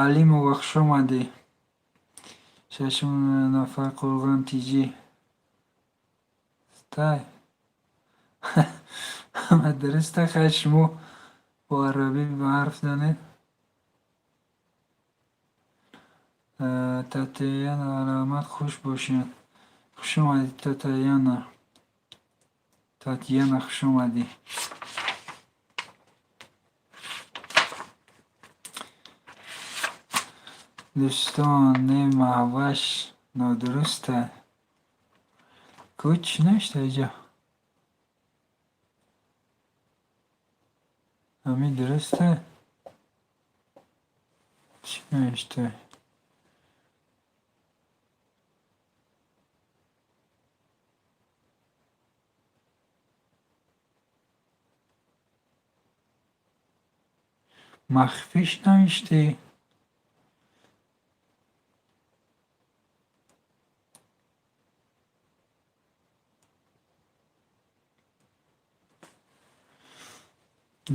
Speaker 1: Алимова, хуш омадӣ. Шашум нафар Қурған тиҷи. Стай. ҳама дуруста. Хай шумо бо арабӣ ҳарф занед. Татьяна аламат хуш бошед. хуш омадӣ Татьяна, хуш омадӣ. дӯстон, не маҳваш нодуруста. Кӯ чӣ навишта иҷа? Ҳамин дуруста? Чӣ навишта? махфиш навиштӣ?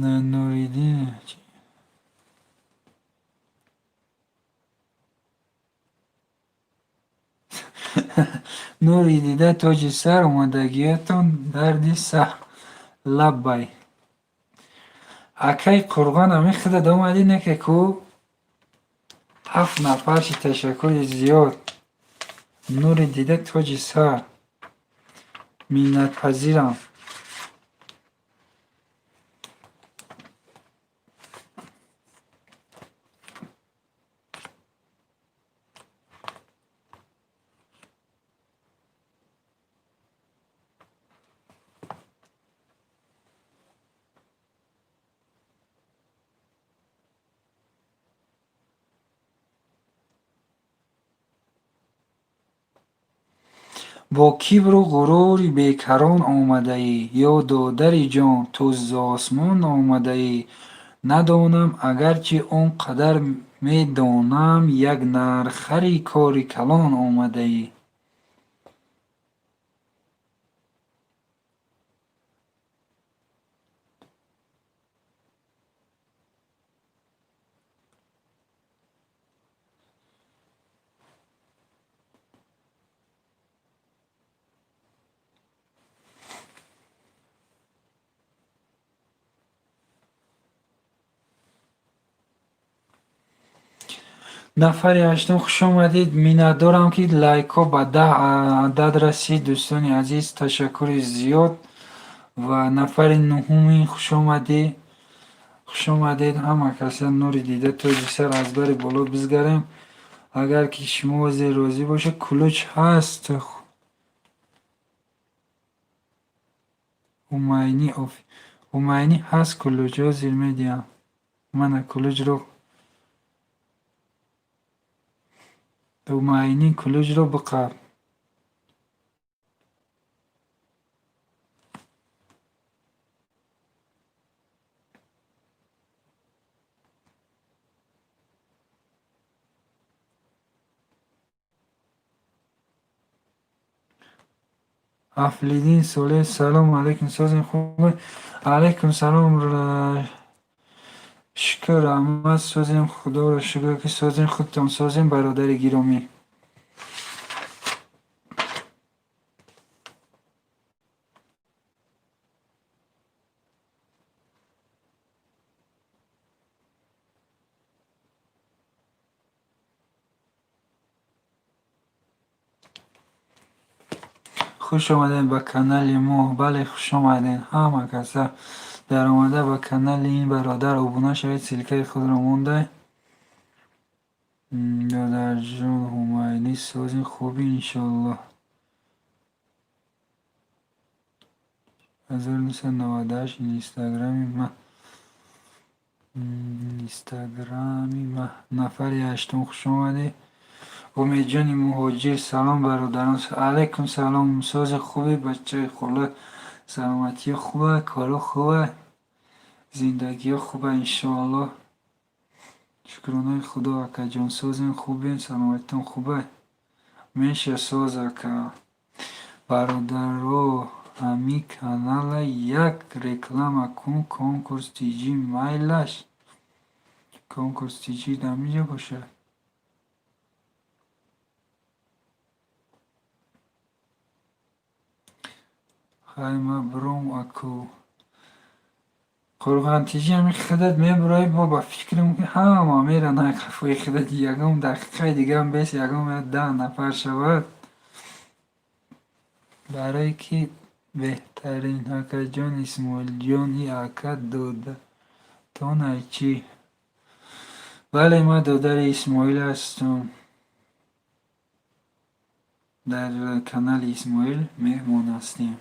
Speaker 1: На Нуриддин. нури дида тоҷи сар, омадагиятон дарди сар. Лаббай. Акаи Қурған ҳамин худад омадӣ неке ку? 7 нафар чӣ ташаккури зиёд. Нури дида тоҷи сар. Миннатпазирам. бо кибру ғурури бекарон омадаӣ, ё додари ҷон, ту з осмон омадаӣ. Надонам, агарчи он қадар медонам, як нархари кори калон омадаӣ. нафари ҳаштум, хуш омадед. Миннатдорам ки лайкҳо ба 10 адад расид. Дӯстони азиз, ташаккури зиёд. Ва нафари нуҳуми хуш омадӣ. хуш омадед ҳама каса. Нури дида тоҷи сар, аз бари боло бизгарем. Агар ки шумо вазир розӣ бошед, кулуч ҳаст. умайнӣ ҳаст кулуч, ҳозир медиҳам. мана кулуҷро умайнӣ кулуҷро биқаб. افلیدین ساله سلام علیکم سازین خوبه. علیکم سلام شکر احمد سازین خدا را شکر که سازین خودتان سازین برادر گرامی. خوش آمدین به کانال ما. بله خوش آمدین همه کسا در آمده به کانال این برادر ابونا شوید سلکه خود را مونده. دادر جان هماینی سازین خوبی انشالله. 1998 اینستاگرامی ما نفر هشتم خوش آمده. امید جان مهاجر سلام برادران. علیکم سلام ساز خوبی بچه خلا سلامتی خوبه کارو خوبه زندگی خوبه انشاءالله شکرانه خدا اکا جان سازین خوبین سلامتیتون خوبه میشه ساز اکا برادرو همی کانال یک реклама کن کنکورس تیجی مایلش کنکورس تیجی دمیجه باشه خیلی ما بروم اکو قربان تیجی همی خودت میبرای با فکرم که همه میرن اکفای خودت یکم دقیقه دیگه هم بیس یکم 10 نفر شود برای که بهترین اکا جان اسماعیل جان ای اکا داده تانه چی بله ما دادر اسماعیل هستم در کانال اسماعیل مهمان هستیم.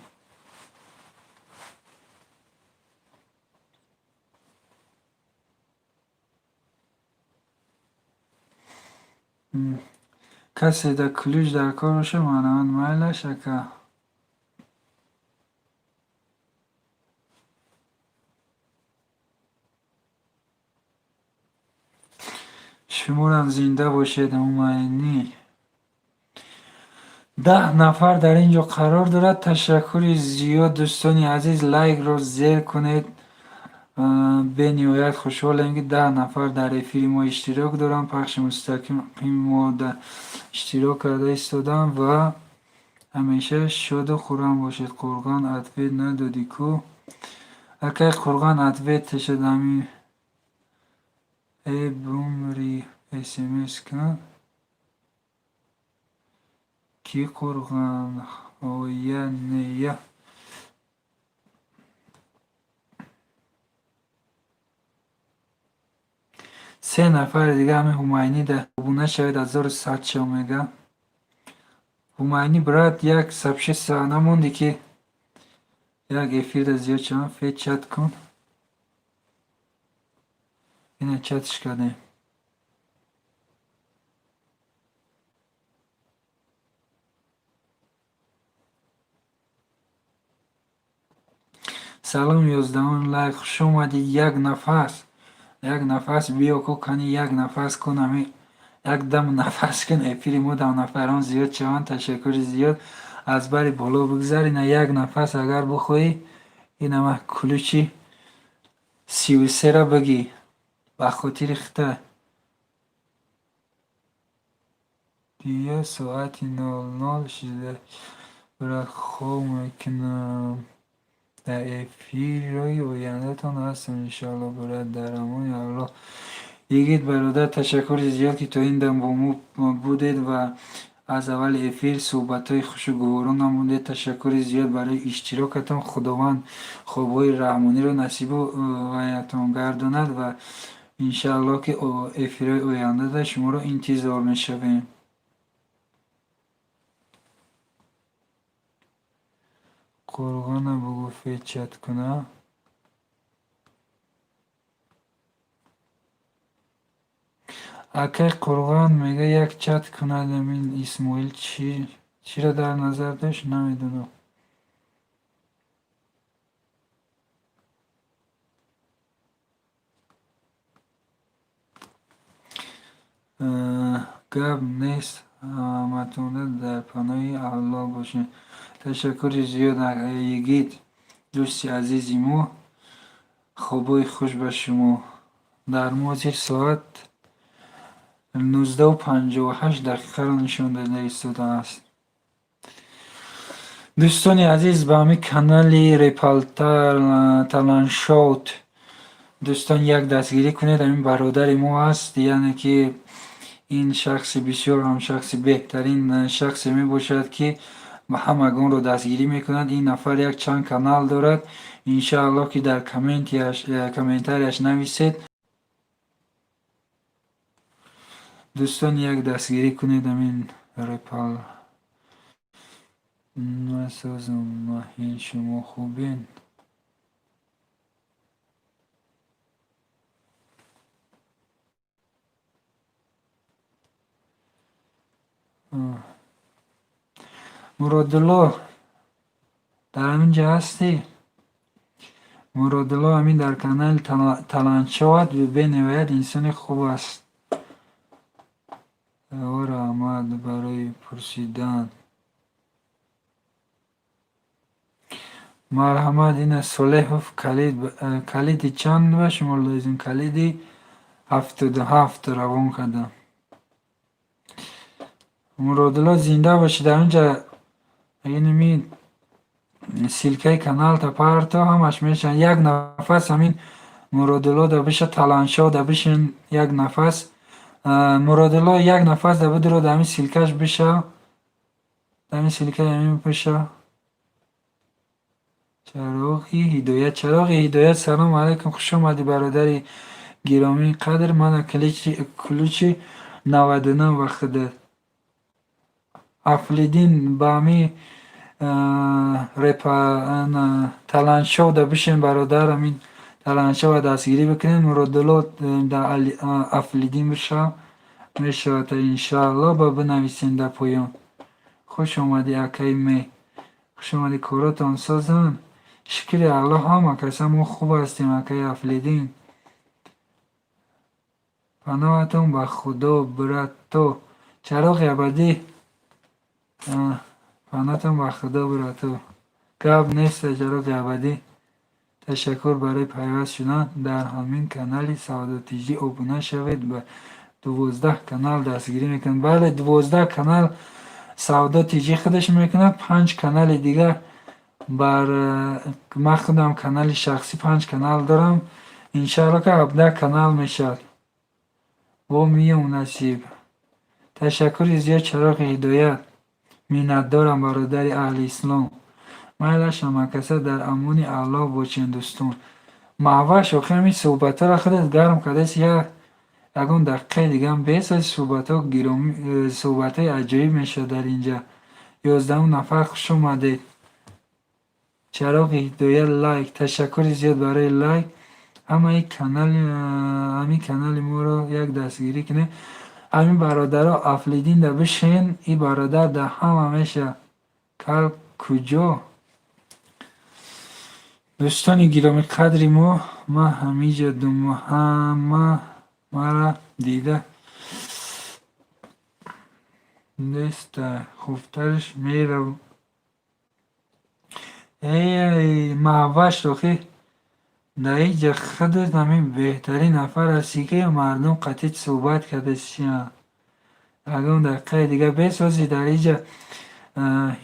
Speaker 1: کسی در کلوج در کار باشه من مایلش اکا شمارم زنده باشید هماینی 10 نفر در اینجا قرار دارد. تشکر زیاد دوستانی عزیز لایک رو زیر کنید. به نهایت خوشحالم که 10 نفر در افیر ما اشتراک دارم. پخش مستقیم ما در اشتراک کرده ایستادم و همیشه شاد و خورم باشید. قرغان ادویت ندادی کو اکه قرغان ادویت تشد همی ای بومری اسمس کن کی قرغان آیا نیه 3 نفر دیگه همه هماینی ده بونه شاید 1100 شو میگه هماینی برات یک سبشه سانه موندی که یک افیر ده زیاد شما فید چت کن اینه چتش کردیم. سلام 11 لایک خوش اومدی. یک نفس بیا کو کنی یک نفس کن همی یک دم نفس کن افیر ما 10 نفران زیاد شوند. تشکر زیاد از بری بالا بگذاری نه یک نفس اگر بخوایی این همه کلوچی 33 را بگی به خاطر خطه دیگه ساعتی 00 شده برای خواب میکنم در افیرهای آینده تان هستم انشاءالله برای در امان الله. یکیت برادر تشکر زیاد که تا این دم با ما بودید و از اول افیر صحبت های خوش و گواران هم بودید. تشکر زیاد برای اشتراکتان. خداوند خوابهای رحمانی را نصیب و آیتان گرداند و انشاءالله که افیرهای آینده در شما را انتظار می شویم. قرغان بگو فید چت کنه اکه قرغان میگه یک چت کند این اسماعیل چی را در نظر داشت نمیدونم. گب نیست همتون در پناه الله باشین. تشکر زیاد یگید دوستی عزیزی ما. خوبای خوش به شما. در موزی ساعت 19:58 را نشان داده ایستاده است. دوستان عزیز به همین کانال ریپالتر تالانشوت دوستان یک دستگیری کنید. همین برادر ما است، یعنی که این شخص بسیار هم شخص بهترین شخص می باشد که همگان رو دستگیری میکند. این نفر یک چند کانال دارد، انشاءالله که در کامنتارش نویسید. دوستان یک دستگیری کنید. همین ریپال نسازم ماهین شما خوبین. مرادالله در همینجا هستی؟ مرادالله همین در کانال تالانشوت و بنوید، انسان خوب است. اور آمد برای پرسیدن. مرحمت. این صلیحوف کلید چند به شما لازم؟ کلید 77 روان کردم. مرادالله زنده باشی. در اونجا اینمی سیلکه کانال تا پارتا همش میشن یک نفس. همین مرادالله دا بشه تالانشو دا بشن یک نفس. مرادالله یک نفس دا بدرو دا همین سیلکش بشه، دا همین سیلکه همین بشه. چراغی هدایت سلام علیکم، خوش آمدی برادر گرامی قدر. من کلوچی 99 وقت ده افلیدین با همی تالانشو دا بشین برادر. همین تالانشو دستگیری بکنین. مرادالله دا افلیدین بشه میشه تا انشاءالله با بنویسین در پایان. خوش آمدی اکای می، خوش آمدی کاراتان سازن. شکر الله همه کسا ما خوب هستیم اکای افلیدین. پناهتون به خدا برد تو چراغ ابدی. پناهتون به خدا برد تو گب نیست چراغ ابدی. تشکر برای پیوست شدن. در همین کانال سعادتیجی ابونه شوید. به 12 کانال دستگیری میکن. بله 12 کانال سعادتیجی خودش میکنه. 5 کانال دیگه بر من خودم کانال شخصی 5 کانال دارم. انشاءالله که 17 کانال میشد و میام نصیب. تشکر زیاد چراغ هدایت. منت دارم برادر اهل اسلام. مایل شما کسا در امان الله باشین دوستان. محوش آخه همین صحبت ها را خودت گرم کردیست. یکون دقیقه دیگه هم بیست صحبت ها گرامی، صحبت های عجیب میشه در اینجا. 11 نفر خوش اومدید. چراغ هدایت لایک. تشکر زیاد برای لایک. همین کانال ما رو یک دستگیری کنه. همین برادر ها افلیدین دا بشین. این برادر دا همه میشه کل کجا. دوستان گرامی قدری ما همیجا همه مرا دیده نیست. خوبترش میرم. ای محوش روخی در اینجا خودت همین بهترین نفر هستی که مردم قطعی صحبت کرده شیان. اگر دقیقه دیگه بسازی در اینجا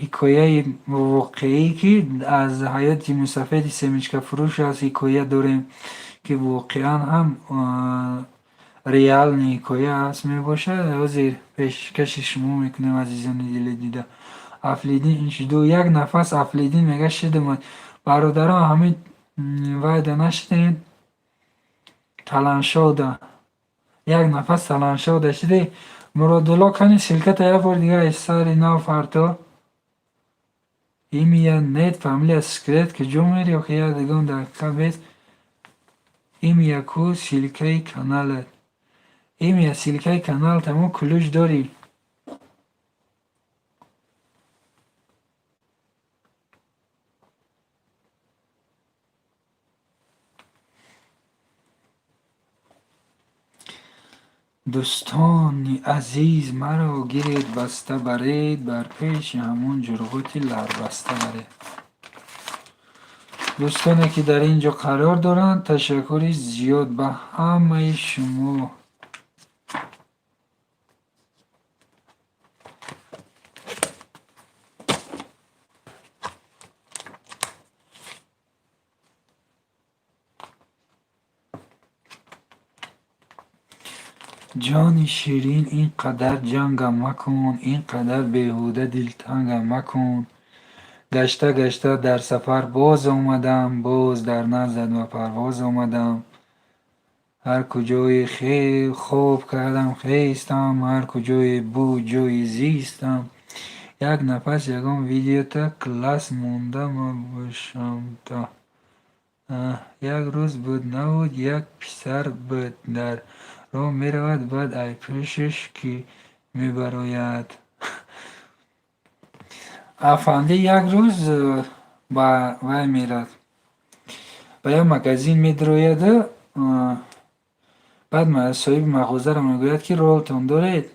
Speaker 1: حکایه واقعی که از حیات مصطفی سمیچکه فروش از حکایه داریم که واقعا هم ریال حکایه هست می باشه. حاضر پیشکش شما میکنیم عزیزان دل دیده. افلیدین این شدو یک نفس افلیدین میگه شده برادرها همین وعده نشدین تلانشو ده یک نفس تلانشو ده شده. مرادالله کنی سلکت یه بار دیگه استاری نو فردا ایمی یه نیت فامیلی سکرت که جو میری و که یه دیگه دقیقه بیت ایمی یه کو سلکه کانالت. ایمی یه سلکه کانال تمام کلوش داری. دوستانی عزیز مرا گیرید بسته برید بر پیش همون جرغوتی لربسته برید. دوستانی که در اینجا قرار دارند تشکری زیاد به همه شما. جان شیرین اینقدر جنگم مکن، اینقدر بیهوده دلتنگم مکن. گشته گشته در سفر باز آمدم، باز در نزد و پرواز آمدم. هر کجای خواب کردم خیستم، هر کجای بود جای زیستم. یک نفس یکم ویدیو تا کلاس موندم و باشم تا یک روز بود نبود یک پسر بود در راه میرود بعد ای پیشش که میبراید. افنده یک روز با وی میرد به یک مگزین میدروید. بعد صاحب مغازه را میگوید که رولتون دارید؟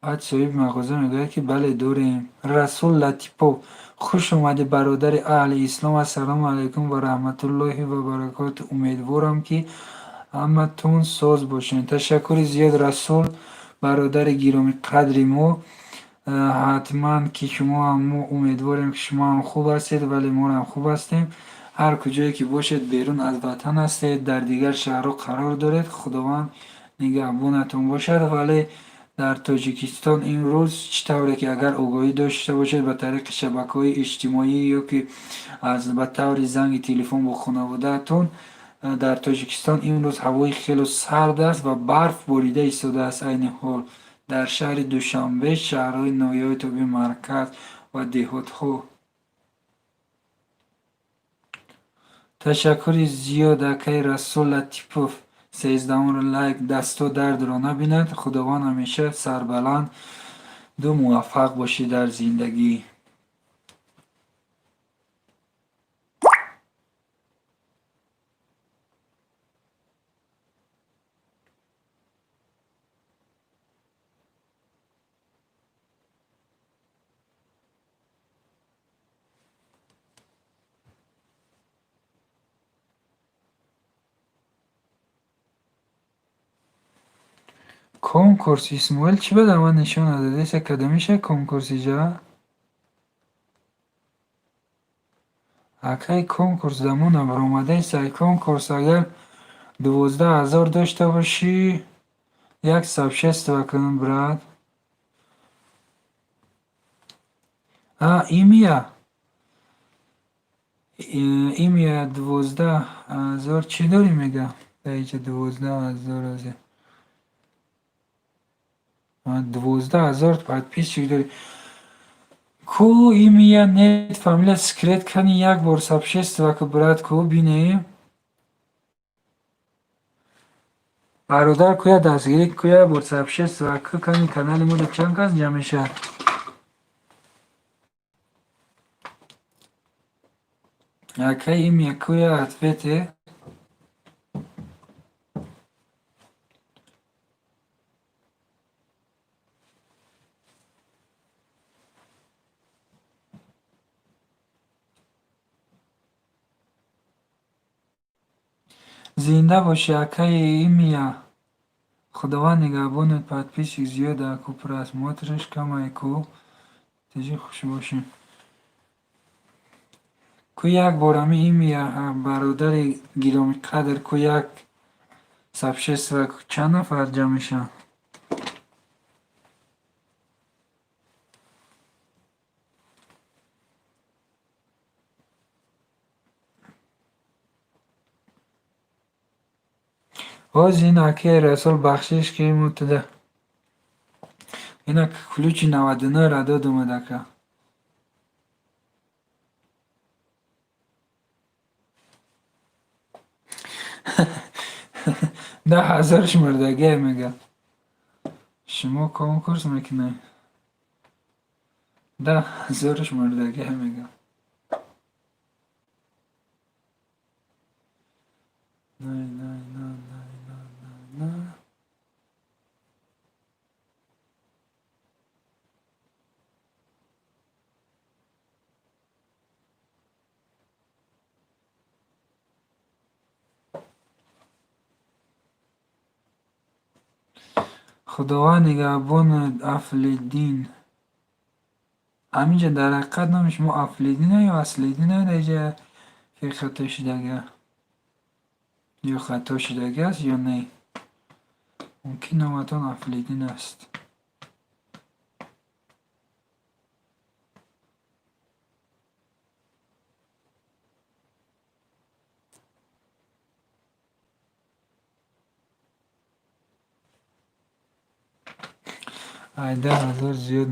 Speaker 1: بعد صاحب مغازه میگوید که بله داریم. رسول لطیپو خوش اومده برادر اهل اسلام، السلام علیکم و رحمت الله و برکاته. امیدوارم که همتون ساز باشین. تشکر زیاد رسول برادر گرامی قدری ما. حتما که شما هم امیدواریم که شما هم خوب هستید ولی ما هم خوب هستیم. هر کجایی که باشید بیرون از وطن هستید در دیگر شهرها قرار دارید خداوند نگهبانتون باشد. ولی در تاجیکستان این روز چطوره که اگر آگاهی داشته باشید به طریق شبکه‌های اجتماعی یا که از به طور زنگ تلفن با خانواده‌تون، در تاجیکستان این روز هوای خیلی سرد است و برف باریده ایستاده است. عین حال در شهر دوشنبه، شهرهای نایای تا به مرکز و دهات‌ها. تشکر زیاد اکای رسول لطیپوف 13 رو لایک دستا درد را نبیند. خداوند همیشه سربلند دو موفق باشی در زندگی. کنکورس اسماعیل چی بده من نشون داده ایسا کده میشه کنکورس جا اکای کنکورس دمونم رو آمده ایسا. کنکورس اگر 12,000 داشته باشی یک سبشست بکنم براد. ایمیا 12,000 چی داری میگم دیگه 12,000 از 12,000 بعد پیش چی داری کو ایمیا نیت فامیلا سکرت کنی یک بار سبشست و که براد کو بینیم برادر کویا دستگیری کویا بار سبشست و که کنی کانال مود چند کس جمع شد. اکای ایمیا کویا اتفته زنده باشی اکای ایمیا. خداوند نگهبانت подписчик زیاد اکو просмотришь کم اکو تیجی خوش باشین. کو یک بار همی ایمیا برادر گرامی قدر کو یک سبشست و چند نفر جمع میشن. باز این اکی رسول بخشش که متده اینا کلوچی 99 را داد اومده که 10,000 شمردگی میگه شما کنکورس میکنه 10,000 شمردگی میگه. نه نه نه نه نه نه خداوند نگهبان افلیدین. همینجا در حقیقت نامش ما افلیدینه یا اصلیدینه در اینجا که خطا شدگه یا خطا شدگه است یا نه. ممکن نامتان افلیدین است. ای 10,000 زیاد